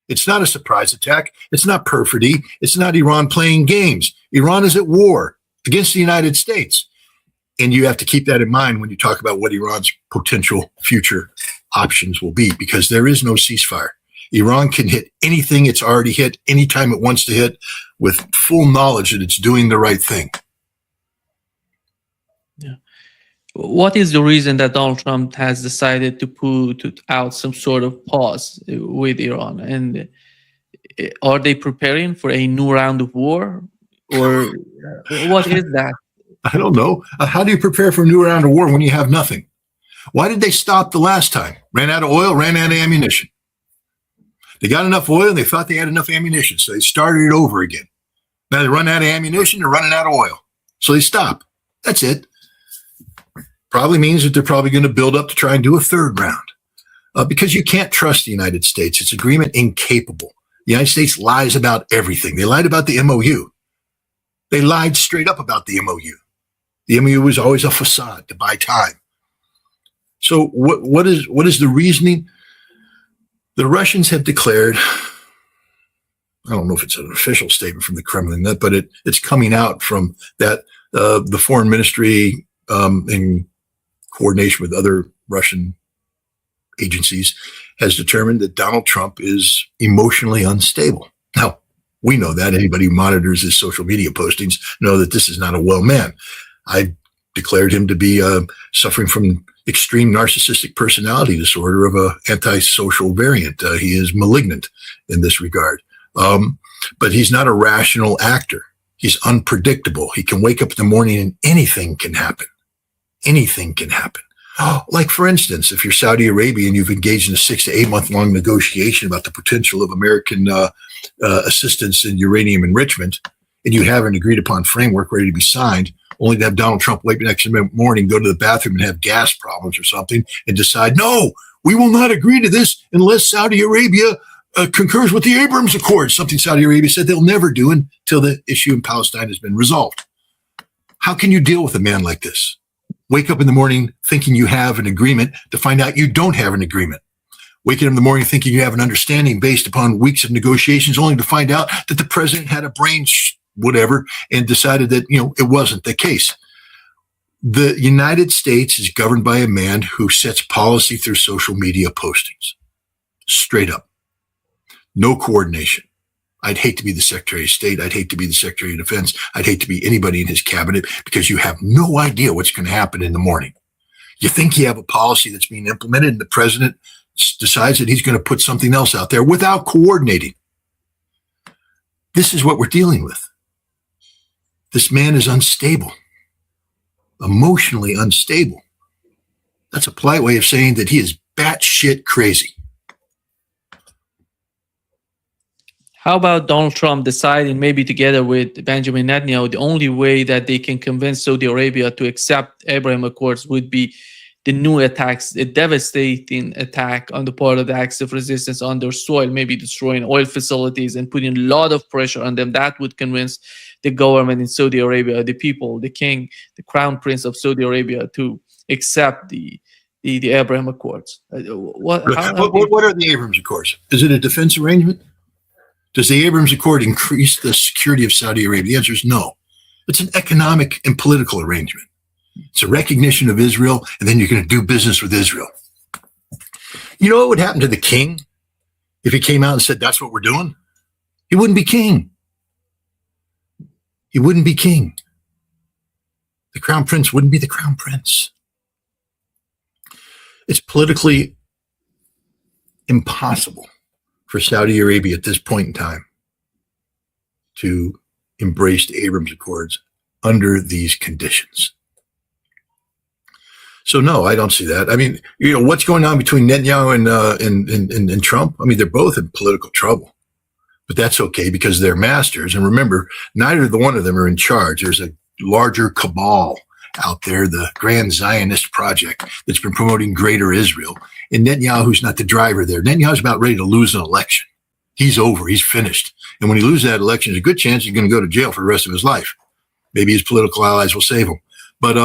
It's not a surprise attack. It's not perfidy. It's not Iran playing games. Iran is at war against the United States. And you have to keep that in mind when you talk about what Iran's potential future options will be, because there is no ceasefire. Iran can hit anything it's already hit anytime it wants to hit with full knowledge that it's doing the right thing. Yeah. What is the reason that Donald Trump has decided to put out some sort of pause with Iran? And are they preparing for a new round of war? Or what is that? I don't know. How do you prepare for a new round of war when you have nothing? Why did they stop the last time? Ran out of oil, ran out of ammunition. They got enough oil and they thought they had enough ammunition, so they started it over again. Now they run out of ammunition, they're running out of oil. So they stop. That's it. Probably means that they're probably going to build up to try and do a third round. Because you can't trust the United States. It's agreement incapable. The United States lies about everything. They lied about the MOU. They lied straight up about the MOU. The MOU was always a facade to buy time. So what is the reasoning? The Russians have declared, I don't know if it's an official statement from the Kremlin, but it's coming out from that the foreign ministry in coordination with other Russian agencies has determined that Donald Trump is emotionally unstable. Now, we know that. Anybody who monitors his social media postings know that this is not a well man. I declared him to be suffering from extreme narcissistic personality disorder of a antisocial variant. He is malignant in this regard. But he's not a rational actor. He's unpredictable. He can wake up in the morning and anything can happen. Anything can happen. Like, for instance, if you're Saudi Arabia and you've engaged in a 6 to 8 month long negotiation about the potential of American assistance in uranium enrichment, and you have an agreed upon framework ready to be signed, only to have Donald Trump wake up next morning, go to the bathroom and have gas problems or something and decide, no, we will not agree to this unless Saudi Arabia concurs with the Abrams Accords, something Saudi Arabia said they'll never do until the issue in Palestine has been resolved. How can you deal with a man like this? Wake up in the morning thinking you have an agreement to find out you don't have an agreement. Waking up in the morning thinking you have an understanding based upon weeks of negotiations, only to find out that the president had a brain whatever and decided that, it wasn't the case. The United States is governed by a man who sets policy through social media postings. Straight up. No coordination. I'd hate to be the Secretary of State. I'd hate to be the Secretary of Defense. I'd hate to be anybody in his cabinet because you have no idea what's going to happen in the morning. You think you have a policy that's being implemented and the president decides that he's going to put something else out there without coordinating. This is what we're dealing with. This man is unstable, emotionally unstable. That's a polite way of saying that he is batshit crazy. How about Donald Trump deciding, maybe together with Benjamin Netanyahu, the only way that they can convince Saudi Arabia to accept Abraham Accords would be the new attacks, a devastating attack on the part of the acts of resistance on their soil, maybe destroying oil facilities and putting a lot of pressure on them. That would convince the government in Saudi Arabia, the people, the king, the crown prince of Saudi Arabia to accept the Abraham Accords. What are the Abraham Accords? Is it a defense arrangement? Does the Abraham Accord increase the security of Saudi Arabia? The answer is no. It's an economic and political arrangement. It's a recognition of Israel, and then you're going to do business with Israel. You know what would happen to the king if he came out and said, that's what we're doing? He wouldn't be king. He wouldn't be king. The crown prince wouldn't be the crown prince. It's politically impossible for Saudi Arabia at this point in time to embrace the Abraham Accords under these conditions. So no, I don't see that. I mean, what's going on between Netanyahu and Trump? I mean, they're both in political trouble, but that's okay because they're masters. And remember, neither one of them are in charge. There's a larger cabal out there, the Grand Zionist Project, that's been promoting Greater Israel. And Netanyahu's not the driver there. Netanyahu's about ready to lose an election. He's over. He's finished. And when he loses that election, there's a good chance he's going to go to jail for the rest of his life. Maybe his political allies will save him. But,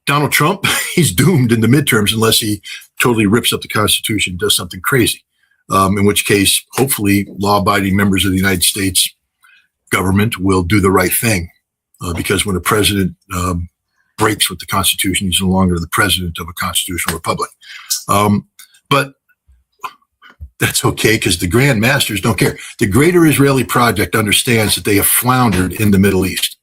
Donald Trump, he's doomed in the midterms unless he totally rips up the Constitution and does something crazy. in which case, hopefully, law-abiding members of the United States government will do the right thing, because when a president breaks with the Constitution, he's no longer the president of a constitutional republic. But that's okay, because the Grand Masters don't care. The Greater Israeli Project understands that they have floundered in the Middle East.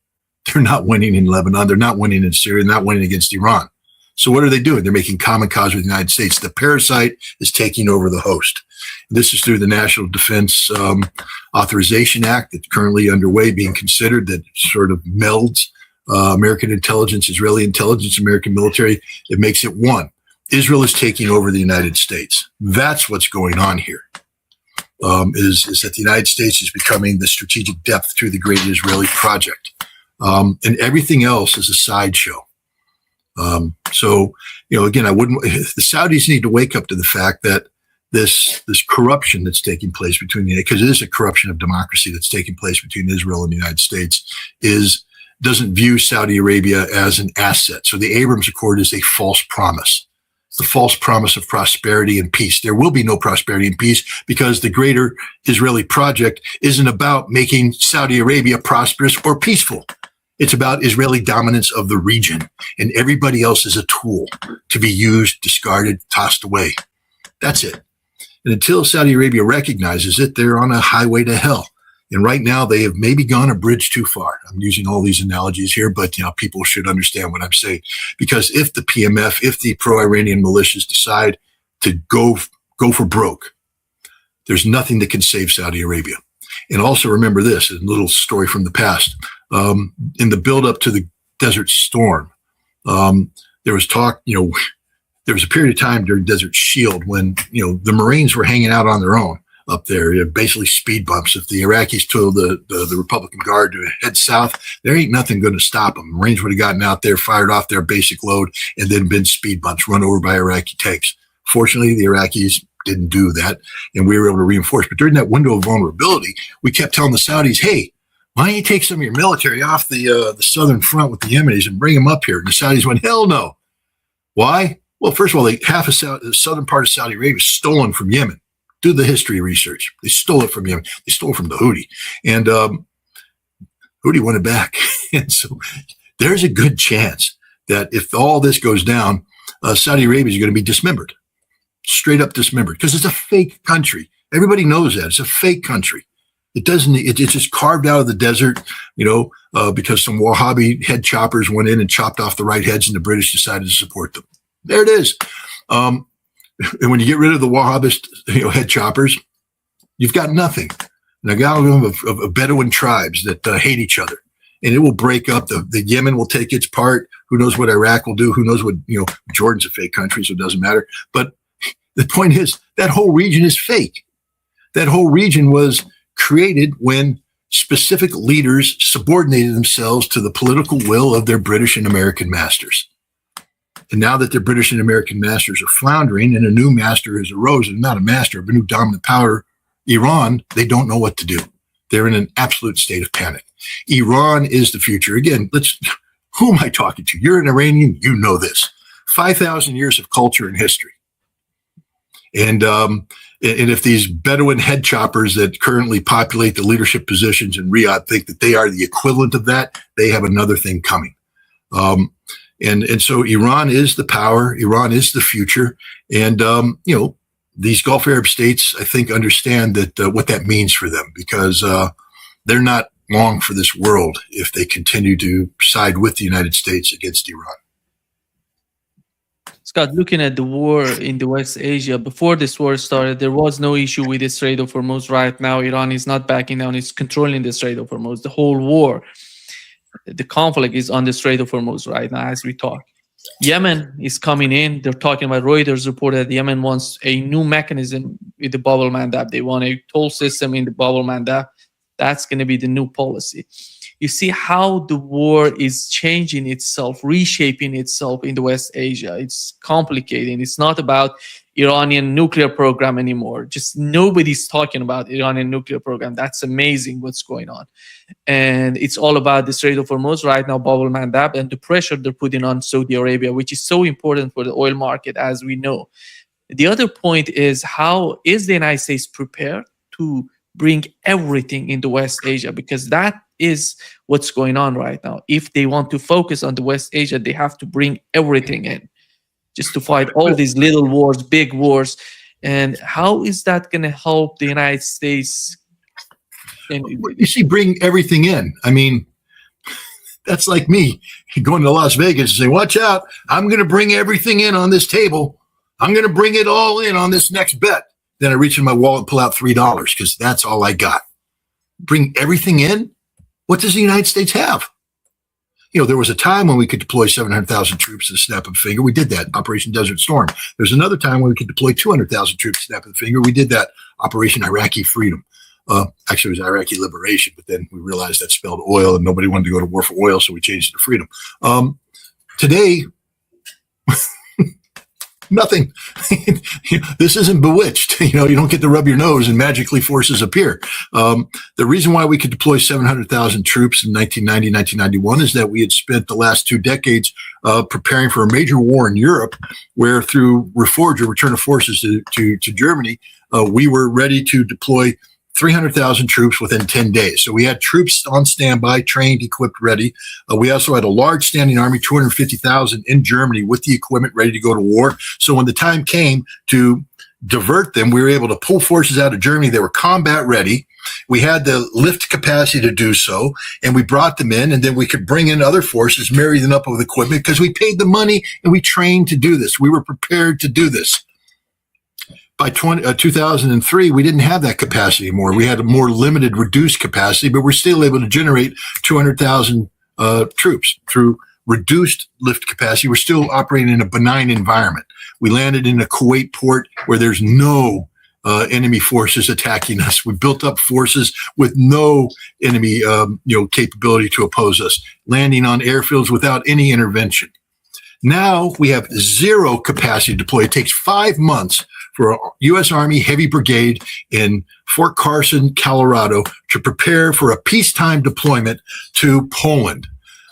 They're not winning in Lebanon. They're not winning in Syria. They're not winning against Iran. So what are they doing? They're making common cause with the United States. The parasite is taking over the host. This is through the National Defense Authorization Act that's currently underway, being considered, that sort of melds American intelligence, Israeli intelligence, American military. It makes it one. Israel is taking over the United States. That's what's going on here, is that the United States is becoming the strategic depth through the Great Israeli Project. And everything else is a sideshow. So, again, the Saudis need to wake up to the fact that this corruption that's taking place between because it is a corruption of democracy that's taking place between Israel and the United States, doesn't view Saudi Arabia as an asset. So the Abraham Accord is a false promise. It's the false promise of prosperity and peace. There will be no prosperity and peace, because the Greater Israeli Project isn't about making Saudi Arabia prosperous or peaceful. It's about Israeli dominance of the region, and everybody else is a tool to be used, discarded, tossed away. That's it. And until Saudi Arabia recognizes it, they're on a highway to hell. And right now, they have maybe gone a bridge too far. I'm using all these analogies here, but people should understand what I'm saying. Because if the PMF, if the pro-Iranian militias decide to go for broke, there's nothing that can save Saudi Arabia. And also remember this, a little story from the past. In the build-up to the Desert Storm, there was talk, there was a period of time during Desert Shield when, the Marines were hanging out on their own up there, basically speed bumps. If the Iraqis told the Republican Guard to head south, there ain't nothing going to stop them. Marines would have gotten out there, fired off their basic load, and then been speed bumps, run over by Iraqi tanks. Fortunately, the Iraqis didn't do that, and we were able to reinforce. But during that window of vulnerability, we kept telling the Saudis, hey, why don't you take some of your military off the southern front with the Yemenis and bring them up here? And the Saudis went, hell no. Why? Well, first of all, half of the southern part of Saudi Arabia is stolen from Yemen. Do the history research. They stole it from Yemen. They stole it from the Houthi. And Houthi won it back. And so there's a good chance that if all this goes down, Saudi Arabia is going to be dismembered. Straight up dismembered. Because it's a fake country. Everybody knows that. It's a fake country. It's just carved out of the desert, because some Wahhabi head choppers went in and chopped off the right heads, and the British decided to support them. There it is. And when you get rid of the Wahhabist, head choppers, you've got nothing. Now, of Bedouin tribes that hate each other, and it will break up. The Yemen will take its part. Who knows what Iraq will do? Who knows what, Jordan's a fake country, so it doesn't matter. But the point is, that whole region is fake. That whole region was created when specific leaders subordinated themselves to the political will of their British and American masters. And now that their British and American masters are floundering and a new master has arisen, not a master, but a new dominant power, Iran, they don't know what to do. They're in an absolute state of panic. Iran is the future. Again, who am I talking to? You're an Iranian, you know this. 5,000 years of culture and history. And if these Bedouin head choppers that currently populate the leadership positions in Riyadh think that they are the equivalent of that, they have another thing coming. And so Iran is the power. Iran is the future. And, these Gulf Arab states, I think, understand that what that means for them, because they're not long for this world if they continue to side with the United States against Iran. Scott, looking at the war in the West Asia, before this war started, there was no issue with the Strait of Hormuz. Right now, Iran is not backing down. It's controlling the Strait of Hormuz. The whole war, the conflict is on the Strait of Hormuz right now as we talk. Yemen is coming in. They're talking about, Reuters report that Yemen wants a new mechanism with the bubble mandab. They want a toll system in the bubble mandab. That's going to be the new policy. You see how the war is changing itself, reshaping itself in the West Asia. It's complicating. It's not about Iranian nuclear program anymore. Just nobody's talking about Iranian nuclear program. That's amazing what's going on. And it's all about the Strait of Hormuz right now, bubble mandab, and the pressure they're putting on Saudi Arabia, which is so important for the oil market, as we know. The other point is, how is the United States prepared to bring everything into West Asia? Because that is what's going on right now. If they want to focus on the West Asia, they have to bring everything in just to fight all these little wars, big wars. And how is that going to help the United States? You see, bring everything in. I mean, that's like me going to Las Vegas and say, watch out, I'm going to bring everything in on this table. I'm going to bring it all in on this next bet. Then I reach in my wallet and pull out $3 because that's all I got. Bring everything in? What does the United States have? You know, there was a time when we could deploy 700,000 troops at a snap of a finger. We did that, Operation Desert Storm. There's another time when we could deploy 200,000 troops at a snap of the finger. We did that, Operation Iraqi Freedom. Actually, it was Iraqi Liberation, but then we realized that spelled oil and nobody wanted to go to war for oil, so we changed it to freedom. Today, nothing. This isn't Bewitched. You know, you don't get to rub your nose and magically forces appear. The reason why we could deploy 700,000 troops in 1990, 1991 is that we had spent the last 2 decades preparing for a major war in Europe, where through Reforge, or Return of Forces to Germany, we were ready to deploy 300,000 troops within 10 days. So we had troops on standby, trained, equipped, ready. We also had a large standing army, 250,000 in Germany with the equipment ready to go to war. So when the time came to divert them, we were able to pull forces out of Germany. They were combat ready. We had the lift capacity to do so, and we brought them in, and then we could bring in other forces, marry them up with equipment, because we paid the money and we trained to do this. We were prepared to do this. By 2003, we didn't have that capacity anymore. We had a more limited, reduced capacity, but we're still able to generate 200,000 troops through reduced lift capacity. We're still operating in a benign environment. We landed in a Kuwait port where there's no enemy forces attacking us. We built up forces with no enemy capability to oppose us, landing on airfields without any intervention. Now we have zero capacity to deploy. It takes 5 months for a U.S. Army Heavy Brigade in Fort Carson, Colorado, to prepare for a peacetime deployment to Poland.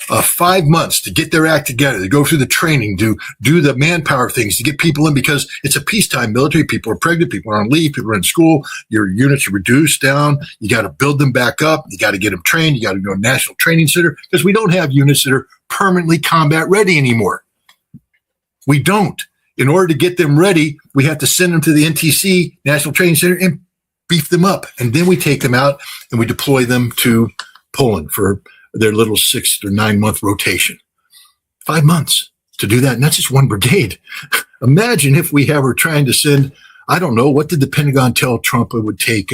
5 months to get their act together, to go through the training, to do the manpower things, to get people in, because it's a peacetime military. People are pregnant, people are on leave, people are in school, your units are reduced down. You got to build them back up. You got to get them trained. You got to go to a national training center, because we don't have units that are permanently combat ready anymore. We don't. In order to get them ready, we have to send them to the NTC, National Training Center, and beef them up. And then we take them out and we deploy them to Poland for their little 6 or 9 month rotation. 5 months to do that. And that's just one brigade. Imagine if we were trying to send, I don't know, what did the Pentagon tell Trump it would take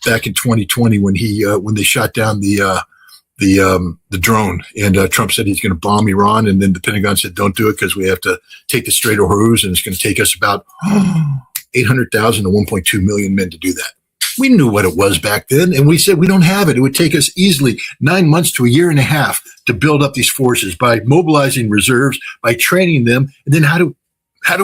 back in 2020 when they shot down the drone, and Trump said he's going to bomb Iran, and then the Pentagon said don't do it because we have to take the Strait of Hormuz, and it's going to take us about 800,000 to 1.2 million men to do that. We knew what it was back then, and we said we don't have it. It would take us easily 9 months to a year and a half to build up these forces by mobilizing reserves, by training them, and then how do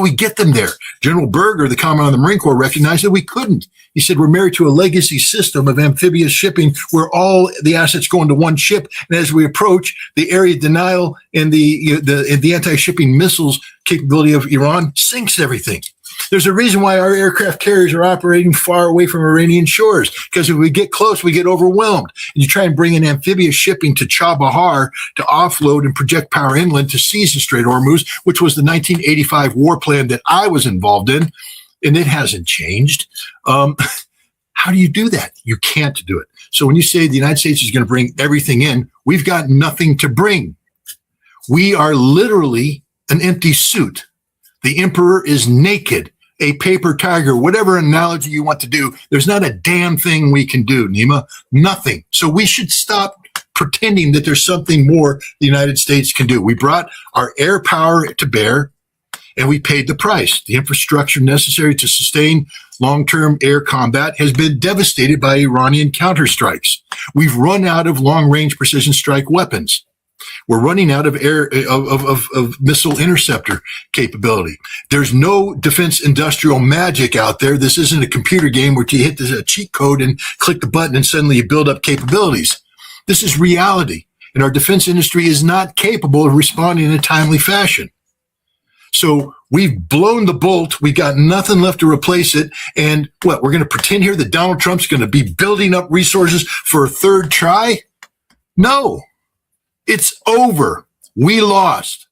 we get them there? General Berger, the Commandant of the Marine Corps, recognized that we couldn't. He said, we're married to a legacy system of amphibious shipping where all the assets go into one ship. And as we approach, the area denial and the anti-shipping missiles capability of Iran sinks everything. There's a reason why our aircraft carriers are operating far away from Iranian shores, because if we get close, we get overwhelmed. And you try and bring in amphibious shipping to Chabahar to offload and project power inland to seize the Strait of Hormuz, which was the 1985 war plan that I was involved in, and it hasn't changed. How do you do that? You can't do it. So when you say the United States is going to bring everything in, we've got nothing to bring. We are literally an empty suit. The emperor is naked, a paper tiger, whatever analogy you want to do. There's not a damn thing we can do, Nima. Nothing. So we should stop pretending that there's something more the United States can do. We brought our air power to bear, and we paid the price. The infrastructure necessary to sustain long-term air combat has been devastated by Iranian counterstrikes. We've run out of long-range precision strike weapons. We're running out of of missile interceptor capability. There's no defense industrial magic out there. This isn't a computer game where you hit the cheat code and click the button and suddenly you build up capabilities. This is reality, and our defense industry is not capable of responding in a timely fashion. So we've blown the bolt. We got nothing left to replace it. And what, we're going to pretend here that Donald Trump's going to be building up resources for a third try? No, it's over. We lost.